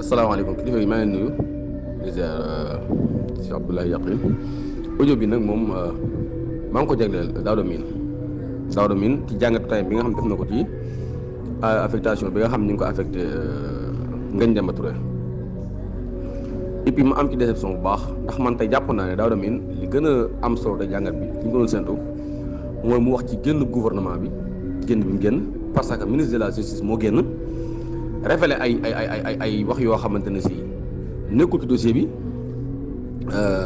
asalaamaaleykum kilifa gi maa ngi nuyu di ziar si Abdoulaye Yakhine audio bi nag moom maa ngi ko jagleel Daouda Mine ci jàngat tay bi nga xam def na ko ci affectation bi nga xam ni nga ko affecté Ngagne Demba Touré et puis ma am ci déception bu baax ndax man tey jàpp naa ne Daouda Mine li gën a am solo te jàngat bi li ñu ko doon séntu mooy mu wax ci génn gouvernement bi génn bi mu génn parce que ministre de la justice moo génn révélé ay wax yoo xamante ne si nekkul ci dossier bi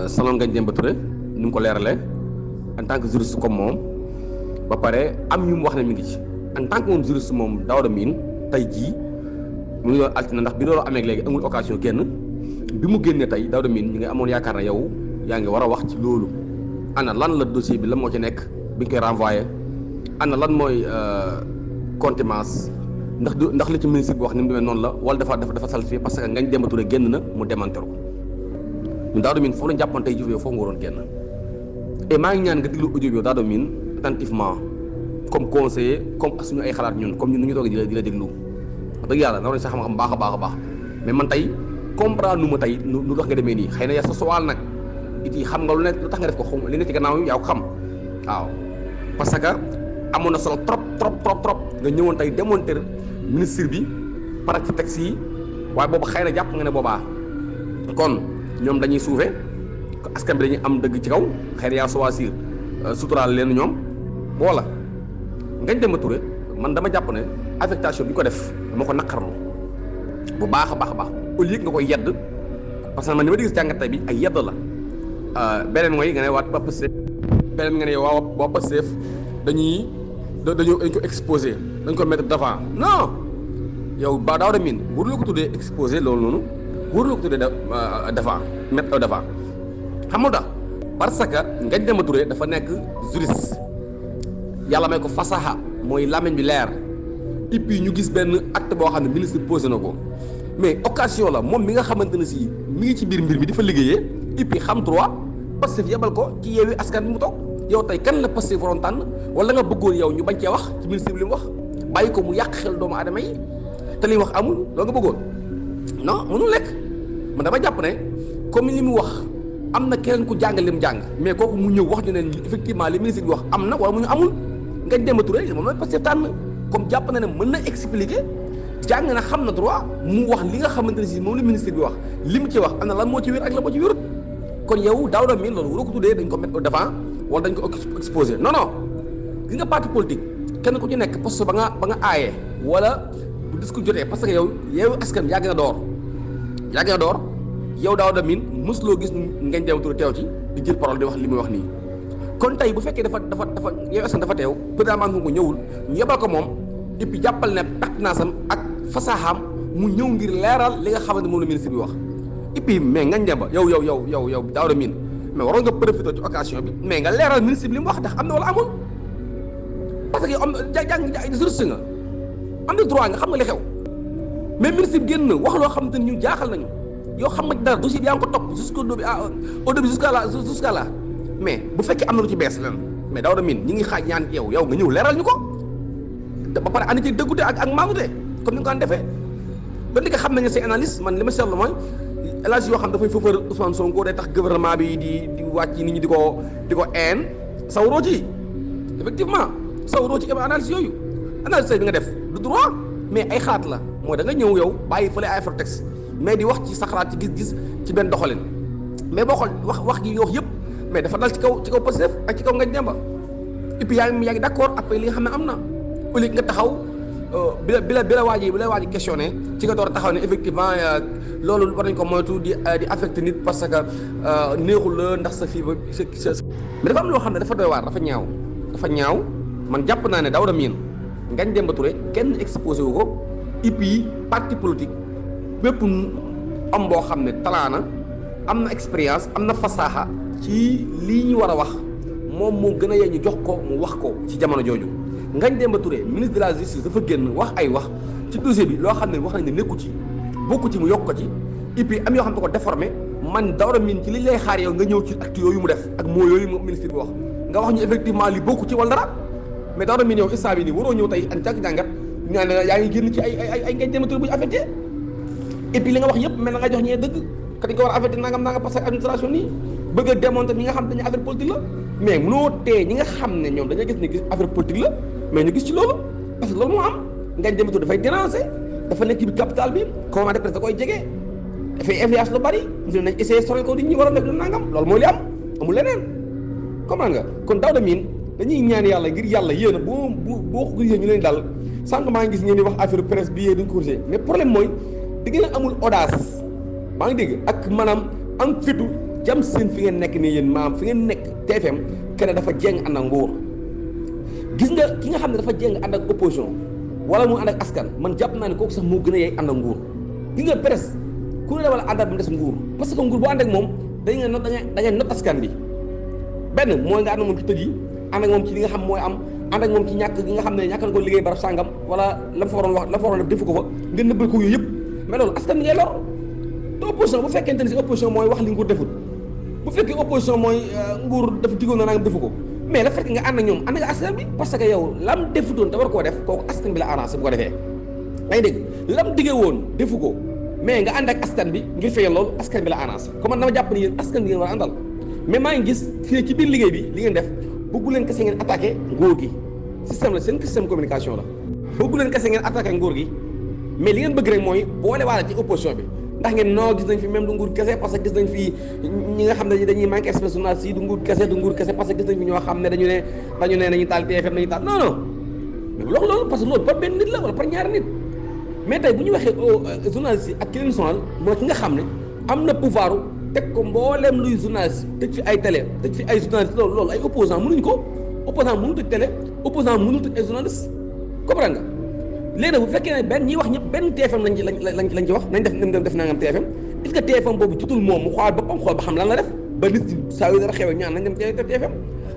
selon Ngagne Demba Touré ni mu ko leeralee en tant que juriste comme moom ba pare am ñu mu wax ne mi ngi ci en tant que moom juriste moom Daouda Mine tey jii mu ngi doon altine ndax bi loolu amee léegi amul occasion génn bi mu génnee tey Daouda Mine ñu ngi amoon yaakaar na yow yaa ngi war a wax ci loolu ana lan la dossier bi lan moo ci nekk bi ñu koy renvoyé ana lan mooy contumace ndax li ci ministre bi wax ni mu demee noonu la wala dafa salfie parce que Ngagne Demba Touré génn na mu démentir ko ñun Daouda Mine foofu lañu jàppoon tey jii foofu nga waroon génn et maa ngi ñaan nga déglu audio bi Daouda Mine attentivement comme conseiller comme suñu ay xalaat ñun comme ñun ñu toog di la déglu wax dëgg yàlla na sa xam-xam baax a baax mais man tey comprendre nu ma tey nu tax nga demee nii xëy na yaa sa sowaal nag it yi xam nga lu tax nga def ko xaw li ne ci gannaaw yaa ko xam waaw parce que amoon na solo trop nga ñëwoon tey démonter ministre bi par ci texte yi waaye boobu xëy na jàpp nga ne boobaa kon ñoom dañuy suufee askan bi dañuy am dëgg ci kaw xëy na yaa choisir suturaal leen ñoom wala Ngagne Demba Touré man dama jàpp ne affectation bi ko def dama ko naqarlu bu baax a baax au lieu nga koy yedd parce que man ni ma gis jàngat bi ay yedd la beneen mooy nga ne waa Pastef beneen nga ne waa Pastef dañu ko exposé dañ ko mettre devant non yow ba Daouda Mine waruloo ko tuddee exposé loolu noonu waruloo ko tuddee devant mettre devant xam nga parce que Ngagne Demba Touré dafa nekk juriste yàlla may ko fasaha mooy làmmiñ bi leer et puis ñu gis benn acte boo xam ne ministre posé na ko mais occasion la moom mi nga xamante ne si mi ngi ci biir mbir mi di fa liggéeyee et puis xam droit Pastef yebal ko ci Yewwi Askan bi mu toog yow tey kan la Pastef waroon tànn wala nga bëggoon yow ñu bañ cee wax ci ministre bi li mu wax bàyyi ko mu yàq xel doomu aadama yi te li wax amul loolu nga bëggoon non mënul lekk man dama jàpp ne comme li mu wax am na keneen ku jàng li mu jàng mais kooku mu ñëw wax ñu ne effectivement li ministre bi wax am na wala mu ñu amul Ngagne Demba Touré moom la Pastef tànn comme jàpp na ne mën na expliquer jàng na xam na droit mu wax li nga xamante ne si moom la ministre bi wax li mu ci wax am na lan moo ci wér ak la moo ci wérut kon yow Daouda Mine loolu waroo ko tuddee dañ ko mettre au devant wala dañ ko exposé non gis nga parti politique kenn ku ci nekk poste ba nga aayee wala bu discours jotee parce que yow askan yàgg na door yow Daouda Mine mësuloo gis Ngagne Demba Touré teew ci di jël parole di wax li muy wax nii kon tey bu fekkee dafa yow askan dafa teew président man ko ñëwul ñu yebal ko moom et puis jàppal ne pertinence-am ak fasaxaam mu ñëw ngir leeral li nga xamante moom la ministre bi wax et puis mais Ngagne Demba yow Daouda Mine mais waroon nga profité ci occasion bi mais nga leeral ministre bi li mu wax ndax am na wala amul parce que yow am juriste nga am na droit nga xam nga li xew mais ministre bi génn wax loo xamante ni ñu jaaxal nañu yow xam nga dara dossier bi yaa ngi ko topp au début jusqu'à là mais bu fekkee am na lu ci bees lan mais Daouda Mine ñi ngi xaaj ñaan yow nga ñëw leeral ñu ko ba pare ànd ci dëggute ak maanute comme ni nga ko daan defee ba nga xam nañ ne say analyse man li ma seetlu mooy élage yoo xam dafay fëfër Ousmane Sonko day tax gouvernement bi di wàcc nit ñi di ko een sawroo ci effectivement sawroo ci analyse yooyu analyse bi nga def du droit mais ay xalaat la mooy da nga ñëw yow bàyyi fële ay texte mais di wax ci sa xalaat ci gis-gis ci benn doxalin mais boo xool wax gi wax yëpp mais dafa dal ci kaw Pastef ak ci kaw Ngagne Demba et puis yaa ngi d'accord après li nga xam ne am na au lieu nga taxaw bi la waaj questionné ci nga door a taxaw ne effectivement loolu war nañ ko moytu di affecté nit parce que neexul la ndax sa fii ba mais dafa am loo xam ne dafa doy waar dafa ñaaw man jàpp naa ne Daouda Mine Ngagne Demba Touré kenn exposé wu ko et puis parti politique bépp am boo xam ne talaana am na expérience am na fasaaxa ci lii ñu war a wax moom moo gën a yee ñu jox ko mu wax ko ci jamono jooju Ngagne Demba Touré ministre de la justice dafa génn wax ay wax ci dossier bi loo xam ne wax nañ ne nekku ci bokku ci mu yokk ko ci et puis am yoo xam ne ko déformé man Daouda Mine ci li lay xaar yow nga ñëw ci acte yooyu mu def ak moo yooyu ministre bi wax nga wax ñu effectivement li bokku ci wala dara mais Daouda Mine yow instant bi nii waroo ñëw tey ak jàngat ñu ne yaa ngi génn ci ay Ngagne Demba Touré bu ñu affecté et puis li nga wax yëpp mel na nga jox ñee dëgg ka dañ ko war a affecté nangam parce que administration nii bëgg a démontrer ñi nga xam dañu affaire politique la mais mënoo tee ñi nga xam ne ñoom dañoo gis ne gis affaire politique la mais ñu gis ci loolu parce que loolu moo am Ngagne Demba Touré dafay dénoncer dafa nekk ci biir capital bi commandé presse da koy jege dafay influence lu bari ñu nañ essayé sorel ko di ñi war a def lu nangam loolu mooy li am amul leneen comprendre nga kon Daouda Mine dañuy ñaan yàlla ngir yàlla yéen a boo ko gisee ñu leen dal sànq maa ngi gis ngeen di wax affaire presse bi yéen duñ ko corrigé mais problème mooy di ngeen amul audace maa ngi dégg ak maanaam am fitu jam seen fi ngeen nekk nii yéen maam fi ngeen nekk TFM kenn dafa jéng ànd ak nguur gis nga ki nga xam ne dafa jéng ànd ak opposition wala mu ànd ak askan man jàpp naa ne kooku sax moo gën a yey ànd ak nguur gis nga presse ku ne la wala àndal bu des nguur parce que nguur boo ànd ak moom da ngay not askan bi benn mooy nga ànd ak moom ci tëj yi ànd ak moom ci li nga xam mooy am ànd ak moom ci ñàkk gi nga xam ne ñàkk na ko liggéey barab sàngam wala la fa waroon wax la fa waroon def defu ko fa nga nëbbal ko yooyu yëpp mais loolu askan bi ngay lor te opposition bu fekkente ni si opposition mooy wax li nguur defut bu fekkee opposition mooy nguur dafa digoon na nangam defu ko mais la fekk nga ànd ak ñoom ànd nga askan bi parce que yow lam defutoon te war koo def kooku askan bi la arrangé bu ko defee yaa ngi dégg lam diggee woon defu ko mais nga ànd ak askan bi ngir fayal loolu askan bi la arrangé comme man dama jàpp ni yéen askan bi ngeen war a àndal mais maa ngi gis fii ci biir liggéey bi li ngeen def bëggu leen kese ngeen attaqué nguur gi système la seen système communication la bëggu leen kese ngeen attaqué nguur gi mais li ngeen bëgg rek mooy boole waale ci opposition bi ndax ngeen noo gis nañ fi même du nguur kese parce que gis nañ fi ñi nga xam ne dañuy manqué espèce journaliste yi du nguur kese parce que gis nañ fi ñoo xam ne dañu ne nañu taal TFM nañu taal non mais loolu parce que loolu par benn nit la wala par ñaari nit mais tey bu ñu waxee journaliste yi ak ki leen sonal mooy ki nga xam ne am na pouvoir teg ko mbooleem luy journaliste tëj fi ay télé tëj fi ay journaliste loolu ay opposant mënuñ ko opposant mënul tëj télé opposant mënul tëj ay journaliste comprendre nga léegi nag bu fekkee ne benn ñiy wax ñëpp benn TFM lañ ci wax nañ def nangam TFM est-ce que TFM boobu jotul moom mu xool boppam xool ba xam lan la def ba nit saa yu dara xewee ñaan nañ dem TFM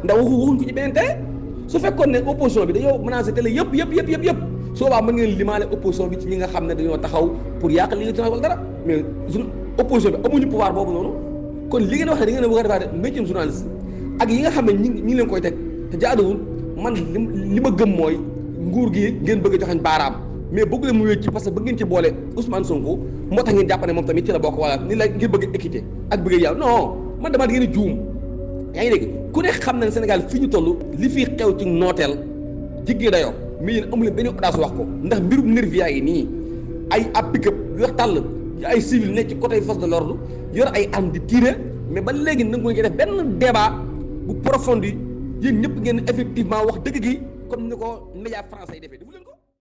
ndax waxuñ ko ci benn télé su fekkoon ne opposition bi dañoo menacé télé yëpp soo baa mën ngeen limaale opposition bi ci ñi nga xam ne dañoo taxaw pour yàq li nga wala dara mais opposition bi amuñu pouvoir boobu noonu kon li ngeen wax ne da ngeen a bëgg a defaat métier journaliste ak yi nga xam ne ñi ngi leen koy teg te jaaduwul man li ma gëm mooy nguur gi ngeen bëgg a joxañ baaraam mais bëgg leen mu wécc ci parce que bëgg ngeen ci boole Ousmane Sonko moo tax ngeen jàpp ne moom tamit ci la bokk wala ni la ngir bëgg équité ak bëgg yàlla non man dama ngeen juum yaa ngi dégg ku ne xam na ne Sénégal fii ñu toll li fii xew ci nooteel jigéen dayoo mais yéen amu leen benn audace wax ko ndax mbirum nervi yaa ngi nii ay ab pick-up yu wax tàll ay civil nekk ci côté force de l'ordre yor ay armes di tirer mais ba léegi nag ngeen def benn débat bu profondi yéen ñëpp ngeen effectivement wax dëgg gi comme ni ko média français yi defee defu leen ko